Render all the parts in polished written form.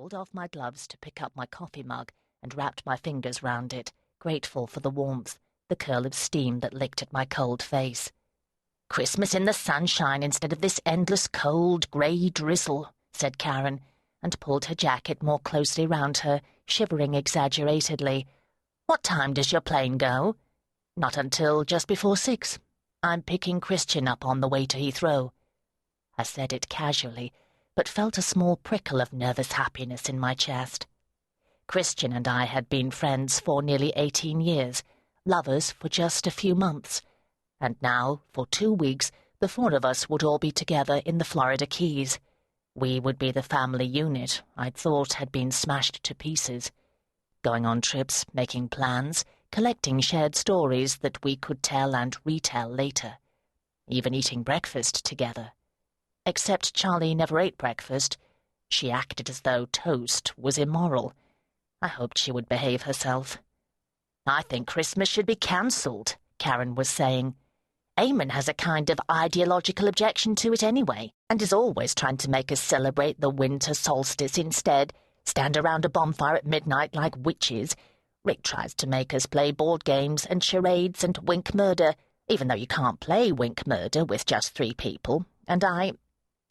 pulled off my gloves to pick up my coffee mug and wrapped my fingers round it, grateful for the warmth, the curl of steam that licked at my cold face. "Christmas in the sunshine instead of this endless cold, grey drizzle," said Karen, and pulled her jacket more closely round her, shivering exaggeratedly. "What time does your plane go?" "Not until just before 6. I'm picking Christian up on the way to Heathrow." I said it casually, but felt a small prickle of nervous happiness in my chest. Christian and I had been friends for nearly 18 years, lovers for just a few months, and now, for 2 weeks, the 4 of us would all be together in the Florida Keys. We would be the family unit I'd thought had been smashed to pieces, going on trips, making plans, collecting shared stories that we could tell and retell later, even eating breakfast together. Except Charlie never ate breakfast. She acted as though toast was immoral. I hoped she would behave herself. "I think Christmas should be cancelled," Karen was saying. "Eamon has a kind of ideological objection to it anyway, and is always trying to make us celebrate the winter solstice instead, stand around a bonfire at midnight like witches. Rick tries to make us play board games and charades and wink murder, even though you can't play wink murder with just 3 people, and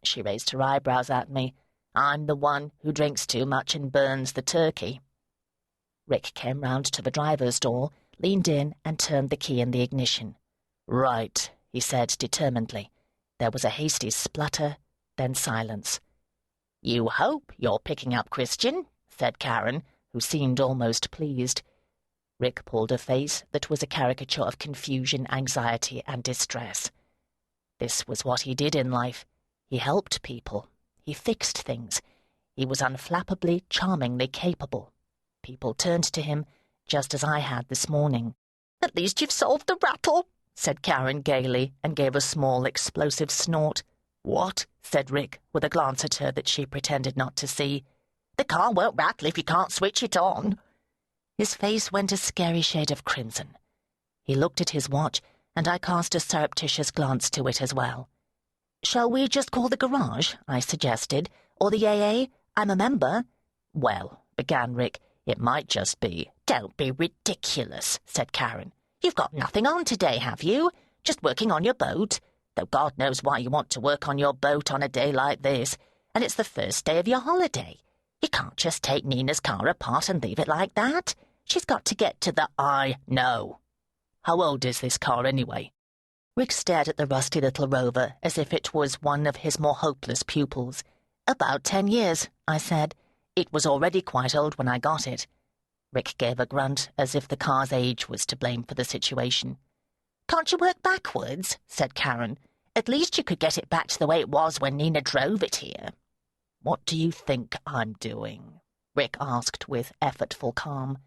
She raised her eyebrows at me. "I'm the one who drinks too much and burns the turkey." Rick came round to the driver's door, leaned in and turned the key in the ignition. "Right," he said determinedly. There was a hasty splutter, then silence. "You hope you're picking up Christian," said Karen, who seemed almost pleased. Rick pulled a face that was a caricature of confusion, anxiety, and distress. This was what he did in life. He helped people. He fixed things. He was unflappably, charmingly capable. People turned to him, just as I had this morning. "At least you've solved the rattle," said Karen gaily, and gave a small, explosive snort. "What?" said Rick, with a glance at her that she pretended not to see. "The car won't rattle if you can't switch it on." His face went a scary shade of crimson. He looked at his watch, and I cast a surreptitious glance to it as well. "Shall we just call the garage?" I suggested. "Or the AA? I'm a member." "Well," began Rick, "it might just be—" "Don't be ridiculous," said Karen. "You've got nothing on today, have you? Just working on your boat? Though God knows why you want to work on your boat on a day like this. And it's the first day of your holiday. You can't just take Nina's car apart and leave it like that. She's got to get to the— "I know. How old is this car anyway?" Rick stared at the rusty little rover as if it was one of his more hopeless pupils. "About 10 years," I said. "It was already quite old when I got it." Rick gave a grunt, as if the car's age was to blame for the situation. "Can't you work backwards?" said Karen. "At least you could get it back to the way it was when Nina drove it here." "What do you think I'm doing?" Rick asked with effortful calm.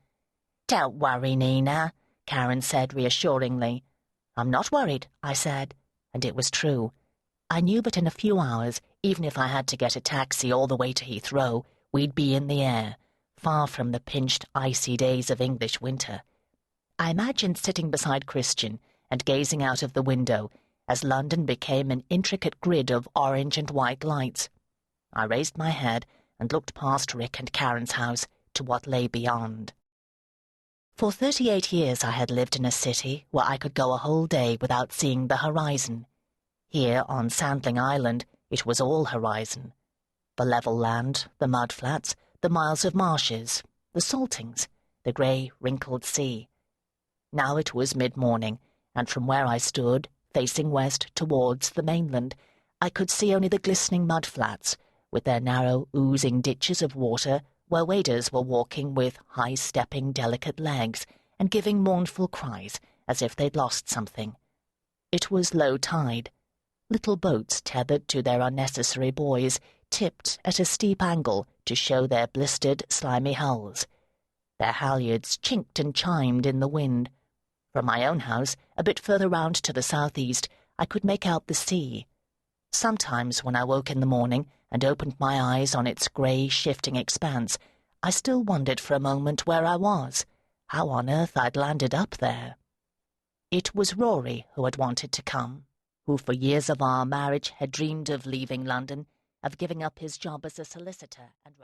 "Don't worry, Nina," Karen said reassuringly. "I'm not worried," I said, and it was true. I knew that in a few hours, even if I had to get a taxi all the way to Heathrow, we'd be in the air, far from the pinched, icy days of English winter. I imagined sitting beside Christian and gazing out of the window as London became an intricate grid of orange and white lights. I raised my head and looked past Rick and Karen's house to what lay beyond. For 38 years I had lived in a city where I could go a whole day without seeing the horizon. Here on Sandling Island, it was all horizon. The level land, the mud flats, the miles of marshes, the saltings, the grey, wrinkled sea. Now it was mid-morning, and from where I stood, facing west towards the mainland, I could see only the glistening mud flats, with their narrow, oozing ditches of water where waders were walking with high-stepping, delicate legs and giving mournful cries as if they'd lost something. It was low tide. Little boats tethered to their unnecessary buoys tipped at a steep angle to show their blistered, slimy hulls. Their halyards chinked and chimed in the wind. From my own house, a bit further round to the southeast, I could make out the sea. Sometimes when I woke in the morning and opened my eyes on its grey, shifting expanse, I still wondered for a moment where I was, how on earth I'd landed up there. It was Rory who had wanted to come, who for years of our marriage had dreamed of leaving London, of giving up his job as a solicitor and